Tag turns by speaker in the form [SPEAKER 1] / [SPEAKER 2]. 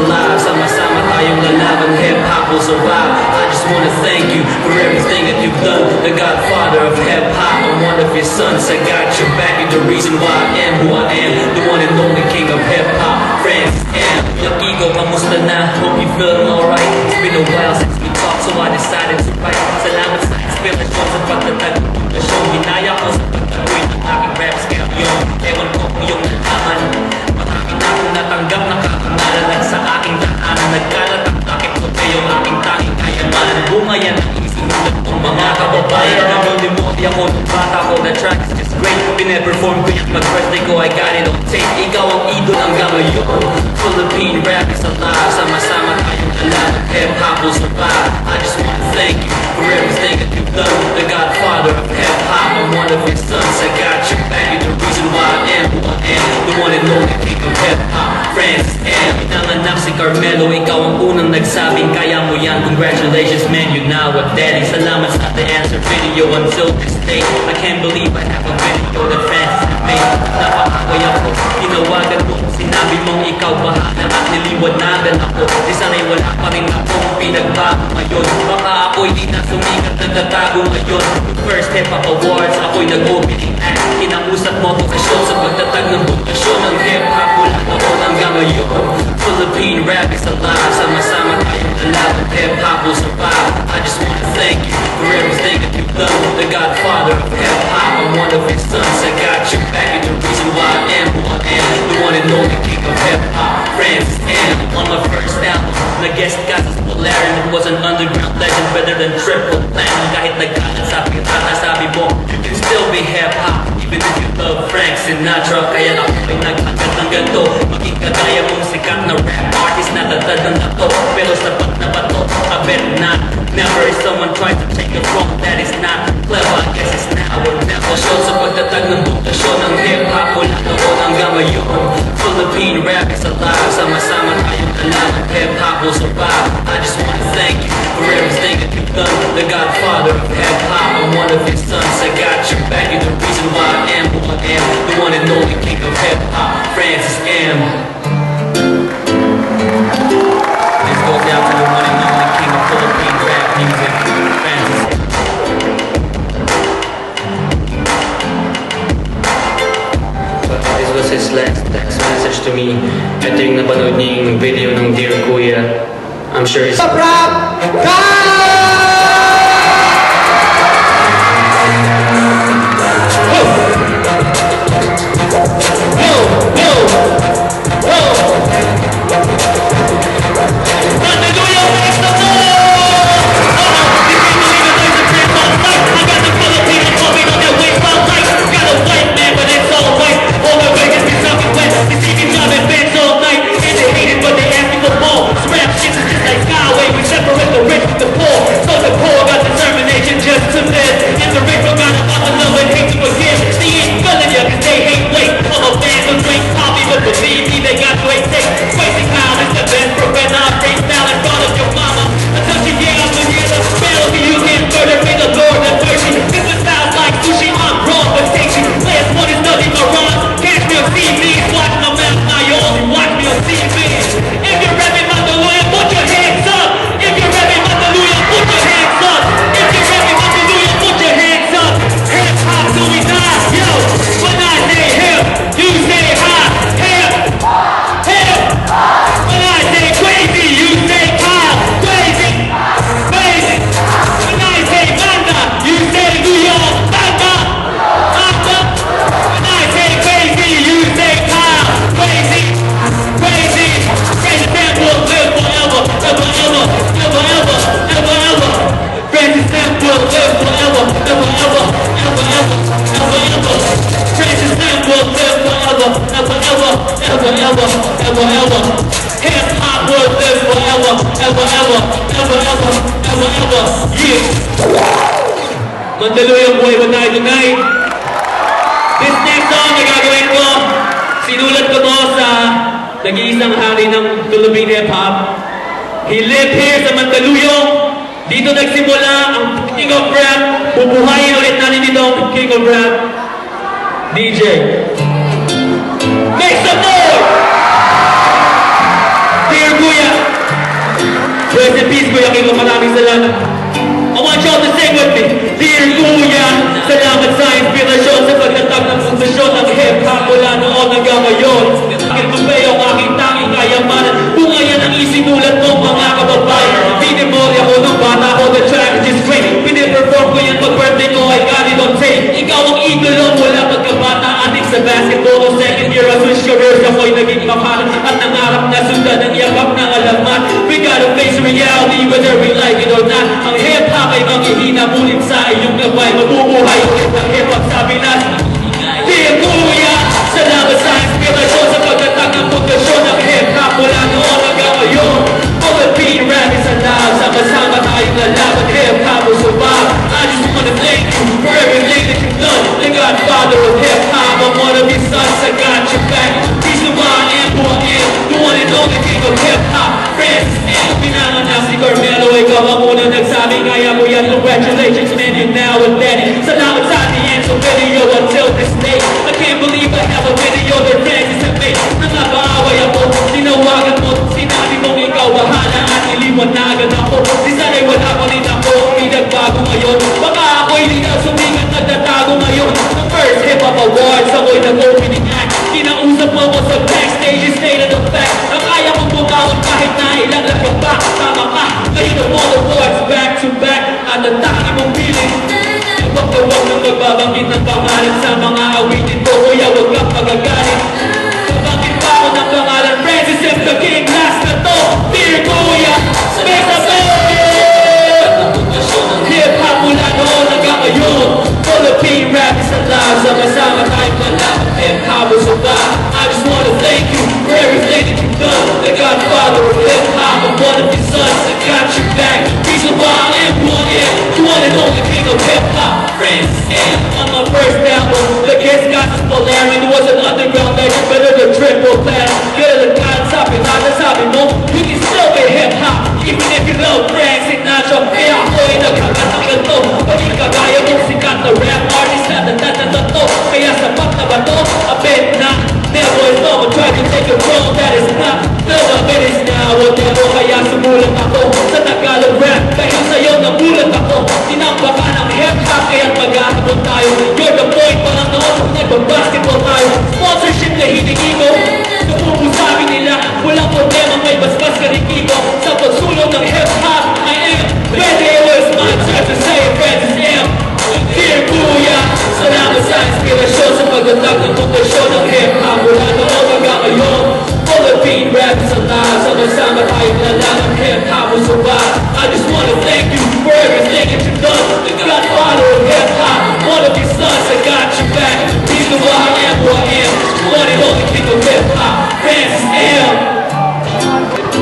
[SPEAKER 1] alive. Sama-sama tayong lalaban, hip-hop will survive. I just wanna thank you for everything that you've done. The godfather of hip-hop, I'm one of your sons. I got your back, you're the reason why I am who I am. The one and only king of hip-hop, Francis M. Lakigo, kamusta na? Hope you feeling alright. It's been a while since we talked, so I decided to write. Salamat sa inspirasyon sa pagtatag ng show. Hinaya ko sa pagtagoy ng aking rap skill. Ewan ko kung yung nalaman. Marami na akong natanggap na kakangalan sa aking daanan. Nagkalat ang takip ko kayo aking tanging kayaman. Bunga yan ang isinulat kong mga kababayan. Namimimoti ako ng bata ko. The track is just great. Pine-perform ko yung mag-birthday ko. I got it on tape. Ikaw ang idol hanggang ngayon. Philippine rap is alive. Sama-sama tayong alam. Hip-hop will survive. I just wanna thank you for everything that you've done. The godfather of hip-hop, I'm one of your sons. I got your back, you're the reason why I am who I am. The one and only king of hip-hop, Francis M. Pinanganak si Carmelo, ikaw ang unang nagsabing kaya mo yan. Congratulations man, you're now a daddy. Salamat sa The Answer video until this day. I can't believe I have a video that Francis made. Napakaway ako, tinawagan mo. Sinabi mong ikaw bahala at niliwanagan ako. Di sana'y wala pa rin akong pinagbago ngayon. Baka ako'y di na sumikat, nagtatago ngayon. First hip-hop awards, ako'y nag-opening act. Kinamusat mo ko sa show sa pagtatag ng bukasyon ng hip-hop mula noon hanggang ngayon. Philippine rap is alive. Sama-sama tayong lalaban, hip-hop will survive. I just wanna thank you for everything that you've done. The godfather of hip-hop, I'm one of his sons. I got your back, you're the reason why I am who I am. The one and only king of hip-hop, Francis M. On my first album, nag-guest ka sa Polaris. It was an underground legend, better than Triple Platinum. Kahit nagkalat sa pirata, sabi mo, you can still be hip-hop. Even if you love Frank Sinatra. Kaya ako ay naghagat ng ganito. Maging kagaya mong sikat na rap artist na tatad ng lato. Pero sapat na bato, I bet not. Never is someone trying to take it wrong. That is not clever, I guess it's now or never. Show sa pagtatag ng bukasyon ng hip-hop mula noon hanggang ngayon. Philippine rap is alive. Sama-sama tayong kalaban, hip-hop will survive. I just wanna thank you for everything that you've done. The godfather of hip-hop, I'm one of his sons. I got your back, you're the reason why I am who I am. The one and only king of hip-hop, Francis M. This goes out to the one and only king of Philippine rap music, Francis M. This was his last text message to me. Ito yung napanood niya yung video ng Dear Kuya. I'm sure he's... Hip-hop will live forever, ever, ever, ever, ever, ever, ever, yeah. Mandaluyong buhay ba tayo tonight? This next song na gagawin ko, sinulat ko to sa nag-iisang hari ng Philippine hip-hop. He lived here sa Mandaluyong. Dito nagsimula ang King of Rap. Bubuhayin ulit natin dito ang King of Rap. DJ. Make some noise! Dear Kuya!
[SPEAKER 2] peace, Kuya Kiko. Maraming salamat. I want y'all to sing with me. Dear Kuya, salamat sa inspirasyon sa pagtatag ng posisyon ng hip-hop mula noon hanggang ngayon. Bakit mo ba yung aking tanging kayamanan? Kung ayan ang isinulat mo, mga kababayan. Pinimorya ko nung bata ko, the track is just great. Piniperform ko yan pag-birthday ko, I got it on tape. Ikaw ang idolo mula pagkabata, adik sa basketball ko. Second year, I switched careers, ako'y naging makalan. At nangarap na sundan ang yakap ng alaman. We gotta face reality, whether we like it or not. Ang hip-hop ay manghihina, ngunit sa iyong gabay, mabubuhay ang hip-hop sa Pinas. Dear Kuya, salamat sa inspirasyon sa pagtatag ng pundasyon ng hip-hop mula noon hanggang ngayon. Philippine rap is alive, sama-sama tayong lalaban, hip-hop will survive. I just wanna thank you for everything that you've done. The godfather of hip-hop, I'm one of your sons, I got your back. He's the who I am, the one and only king of hip-hop. Francis M. Pinanganak si Carmelo, ikaw ang unang nagsabi, kaya mo yan, congratulations man, and now and then. Salamat sa the end of video until this day. I can't believe I have a video that Francis have made. Nangabaaway ako, tinawagan mo, sinabi mong ikaw bahala at iliwanagan ako. Di sana'y wala pa rin ako, may nagbago ngayon. Baka ako'y di na sumigat, nagtatago ngayon. The first hip-hop awards, ako'y nag-opening act. Kinausap mo ko sa backstage, state of the fact. Na kaya kong bumawag kahit na ilang lakang pa. Tama ka, ngayon ang all awards back to back. At ang tangi mong piling. Huwag na huwag nang magbabanggit ng pangalan sa mga awitin ko. Kuya, huwag kang magagalit. Babangit pa ako ng pangalan, Francis M. the King. Last na to, Dear Kuya, space na to. Hip-hop mula noon hanggang ngayon. Philippine rap is alive, sama-sama tayong lalaban, hip-hop will survive. I just wanna thank you for everything that you've done. The godfather of hip-hop, I'm one of your sons, I got your back. He's the who I am, who I am, the one and only king of hip-hop. Francis M. On my first album, the kids got this polarity. It was an underground legend, better than triple plan. Good at the sabi mo, you can still be hip-hop. Even if you love Frank Sinatra, kaya ako'y nagkakasakilan to. Paging kagaya mong sikat na rap artist na to. Kaya sapat na ba to? A bit na. Never is no one tried to take control, that is not. Still a minutes now, o never kaya sumulat ako. Sa Tagalog rap, dahil sa'yo nagulat ako. Tinamba ka ng hip-hop, kaya't mag-ahabol tayo. You're the point, parang noon, nagbabasketball tayo. Sponsorship na hinigi ko. Sabi nila, walang problema, may basbas ka rin Kiko. Sa pagsulong ng hip-hop, I am ready. It was my turn to say Francis M. Dear Kuya, salamat sa inspirasyon sa pagtatag ng pundasyon ng hip-hop mula noon hanggang ngayon. Philippine rap is alive, sama-sama tayong lalaban, hip-hop will survive. I just wanna thank you for everything that you've done. The godfather of hip-hop, one of your sons, I got your back. He's the who I am, one and only king of hip-hop. Francis M.